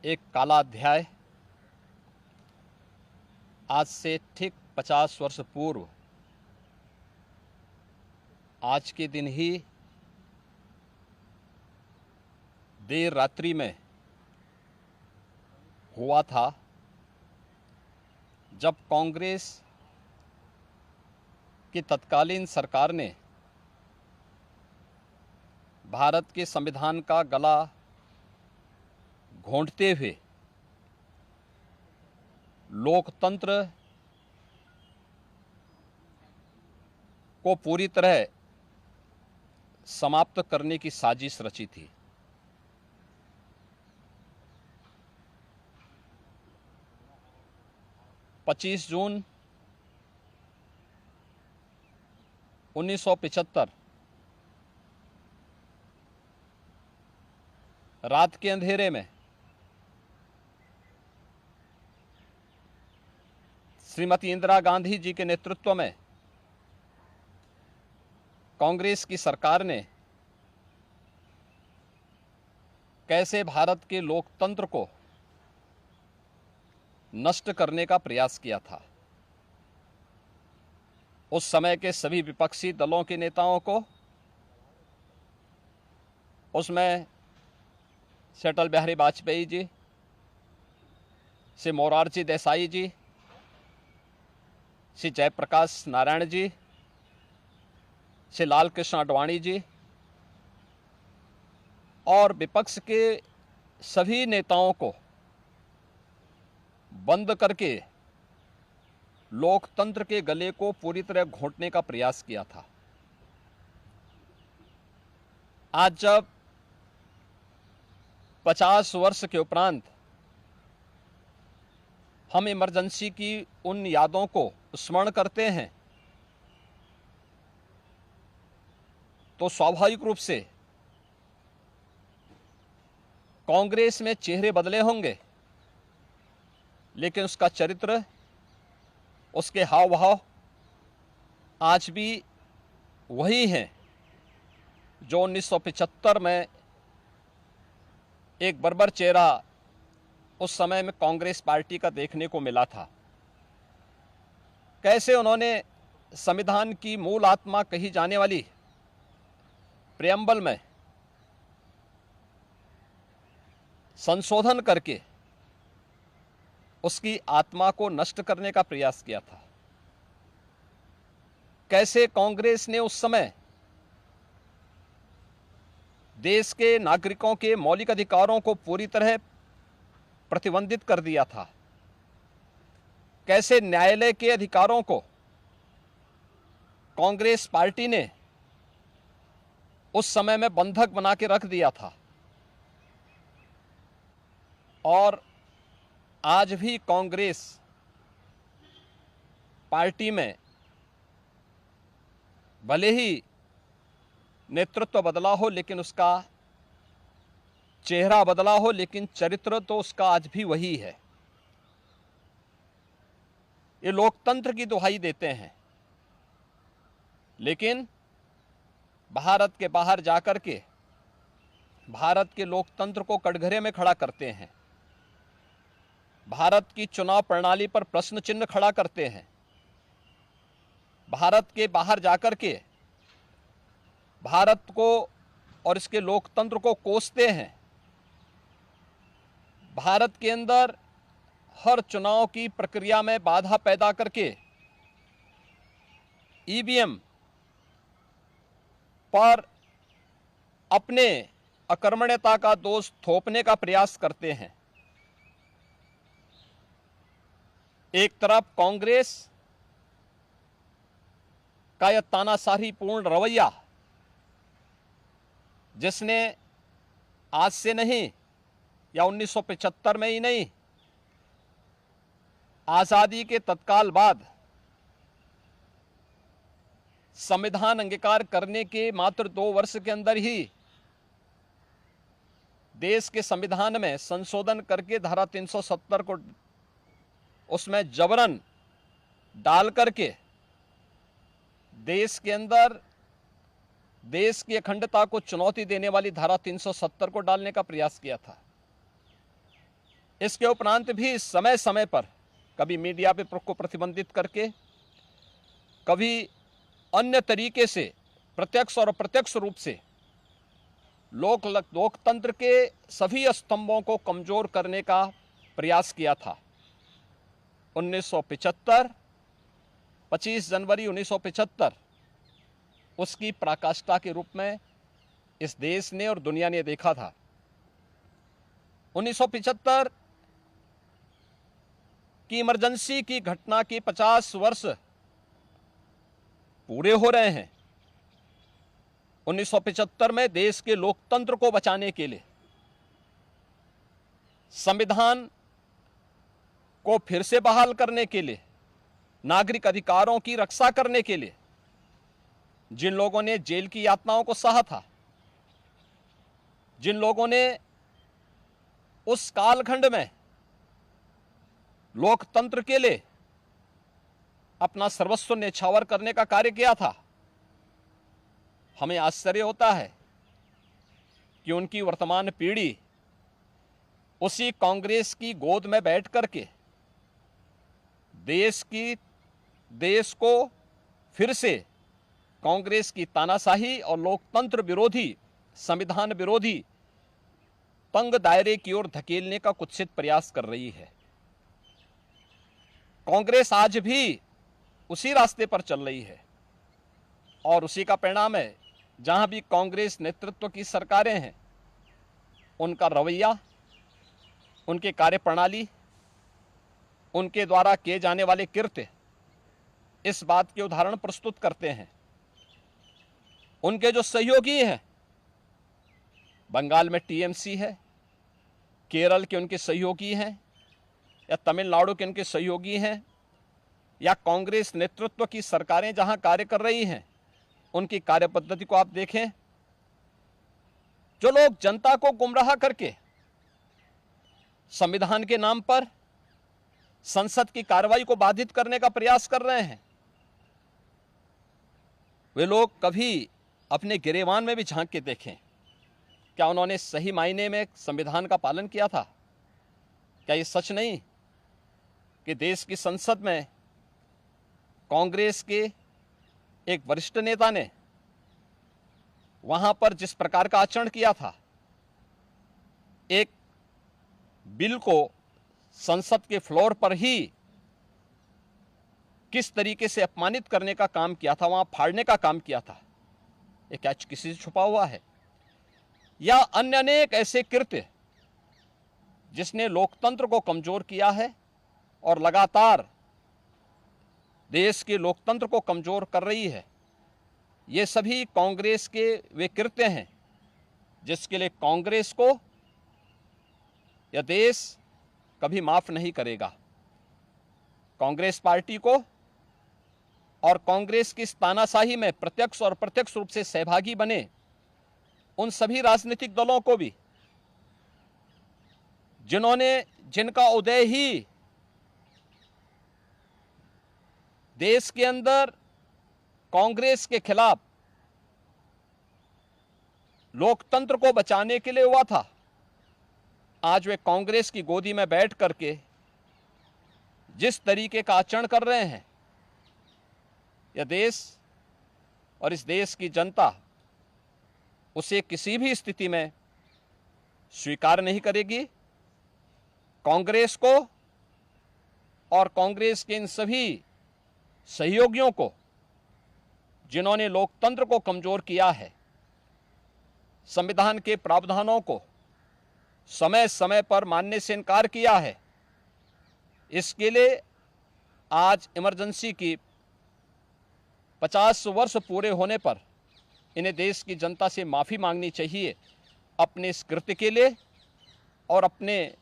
एक काला अध्याय आज से ठीक 50 वर्ष पूर्व आज के दिन ही देर रात्रि में हुआ था, जब कांग्रेस की तत्कालीन सरकार ने भारत के संविधान का गला घोंटते हुए लोकतंत्र को पूरी तरह समाप्त करने की साजिश रची थी। पच्चीस जून 1975 रात के अंधेरे में श्रीमती इंदिरा गांधी जी के नेतृत्व में कांग्रेस की सरकार ने कैसे भारत के लोकतंत्र को नष्ट करने का प्रयास किया था। उस समय के सभी विपक्षी दलों के नेताओं को, उसमें से अटल बिहारी वाजपेयी जी, से मोरारजी देसाई जी, श्री जयप्रकाश नारायण जी, श्री लाल कृष्ण आडवाणी जी और विपक्ष के सभी नेताओं को बंद करके लोकतंत्र के गले को पूरी तरह घोंटने का प्रयास किया था। आज जब 50 वर्ष के उपरांत हम इमरजेंसी की उन यादों को स्मरण करते हैं, तो स्वाभाविक रूप से कांग्रेस में चेहरे बदले होंगे, लेकिन उसका चरित्र, उसके हाव भाव आज भी वही हैं जो 1975 में एक बर्बर चेहरा उस समय में कांग्रेस पार्टी का देखने को मिला था। कैसे उन्होंने संविधान की मूल आत्मा कही जाने वाली प्रेम्बल में संशोधन करके उसकी आत्मा को नष्ट करने का प्रयास किया था। कैसे कांग्रेस ने उस समय देश के नागरिकों के मौलिक अधिकारों को पूरी तरह प्रतिबंधित कर दिया था। कैसे न्यायालय के अधिकारों को कांग्रेस पार्टी ने उस समय में बंधक बना के रख दिया था। और आज भी कांग्रेस पार्टी में भले ही नेतृत्व बदला हो, लेकिन उसका चेहरा बदला हो, लेकिन चरित्र तो उसका आज भी वही है। ये लोकतंत्र की दुहाई देते हैं, लेकिन भारत के बाहर जाकर के भारत के लोकतंत्र को कटघरे में खड़ा करते हैं। भारत की चुनाव प्रणाली पर प्रश्न चिन्ह खड़ा करते हैं। भारत के बाहर जाकर के भारत को और इसके लोकतंत्र को कोसते हैं। भारत के अंदर हर चुनाव की प्रक्रिया में बाधा पैदा करके ईवीएम पर अपने अकर्मण्यता का दोष थोपने का प्रयास करते हैं। एक तरफ कांग्रेस का यह तानाशाहीपूर्ण रवैया, जिसने आज से नहीं या 1975 में ही नहीं, आजादी के तत्काल बाद संविधान अंगीकार करने के मात्र 2 वर्ष के अंदर ही देश के संविधान में संशोधन करके धारा 370 को उसमें जबरन डाल करके देश के अंदर देश की अखंडता को चुनौती देने वाली धारा 370 को डालने का प्रयास किया था। इसके उपरांत भी समय समय पर कभी मीडिया पे को प्रतिबंधित करके, कभी अन्य तरीके से प्रत्यक्ष और अप्रत्यक्ष रूप से लोकतंत्र के सभी स्तंभों को कमजोर करने का प्रयास किया था। 1975, 25 जनवरी 1975 उसकी पराकाष्ठा के रूप में इस देश ने और दुनिया ने देखा था। 1975 की इमरजेंसी की घटना की 50 वर्ष पूरे हो रहे हैं। 1975 में देश के लोकतंत्र को बचाने के लिए, संविधान को फिर से बहाल करने के लिए, नागरिक अधिकारों की रक्षा करने के लिए जिन लोगों ने जेल की यातनाओं को सहा था, जिन लोगों ने उस कालखंड में लोकतंत्र के लिए अपना सर्वस्व न्यौछावर करने का कार्य किया था, हमें आश्चर्य होता है कि उनकी वर्तमान पीढ़ी उसी कांग्रेस की गोद में बैठ करके देश को फिर से कांग्रेस की तानाशाही और लोकतंत्र विरोधी, संविधान विरोधी तंग दायरे की ओर धकेलने का कुत्सित प्रयास कर रही है। कांग्रेस आज भी उसी रास्ते पर चल रही है और उसी का परिणाम है। जहां भी कांग्रेस नेतृत्व की सरकारें हैं, उनका रवैया, उनकी कार्यप्रणाली, उनके द्वारा किए जाने वाले कृत्य इस बात के उदाहरण प्रस्तुत करते हैं। उनके जो सहयोगी हैं, बंगाल में टीएमसी है, केरल के उनके सहयोगी हैं, या तमिलनाडु के उनके सहयोगी हैं, या कांग्रेस नेतृत्व की सरकारें जहां कार्य कर रही हैं, उनकी कार्यपद्धति को आप देखें। जो लोग जनता को गुमराह करके संविधान के नाम पर संसद की कार्रवाई को बाधित करने का प्रयास कर रहे हैं, वे लोग कभी अपने गिरेबान में भी झांक के देखें। क्या उन्होंने सही मायने में संविधान का पालन किया था? क्या ये सच नहीं कि देश की संसद में कांग्रेस के एक वरिष्ठ नेता ने वहां पर जिस प्रकार का आचरण किया था, एक बिल को संसद के फ्लोर पर ही किस तरीके से अपमानित करने का काम किया था, वहां फाड़ने का काम किया था, ये क्या किसी से छुपा हुआ है? या अन्य अनेक ऐसे कृत्य जिसने लोकतंत्र को कमजोर किया है और लगातार देश के लोकतंत्र को कमजोर कर रही है, ये सभी कांग्रेस के वे कृत्य हैं जिसके लिए कांग्रेस को यह देश कभी माफ नहीं करेगा। कांग्रेस पार्टी को और कांग्रेस की इस तानाशाही में प्रत्यक्ष और अप्रत्यक्ष रूप से सहभागी बने उन सभी राजनीतिक दलों को भी, जिनका उदय ही देश के अंदर कांग्रेस के खिलाफ लोकतंत्र को बचाने के लिए हुआ था, आज वे कांग्रेस की गोदी में बैठ करके जिस तरीके का आचरण कर रहे हैं, यह देश और इस देश की जनता उसे किसी भी स्थिति में स्वीकार नहीं करेगी। कांग्रेस को और कांग्रेस के इन सभी सहयोगियों को जिन्होंने लोकतंत्र को कमजोर किया है, संविधान के प्रावधानों को समय समय पर मानने से इनकार किया है, इसके लिए आज इमरजेंसी की 50 वर्ष पूरे होने पर इन्हें देश की जनता से माफ़ी मांगनी चाहिए अपने इस कृत्य के लिए, और अपने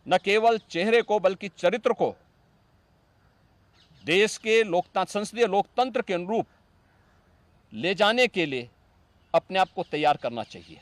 न केवल चेहरे को बल्कि चरित्र को देश के संसदीय लोकतंत्र के अनुरूप ले जाने के लिए अपने आप को तैयार करना चाहिए।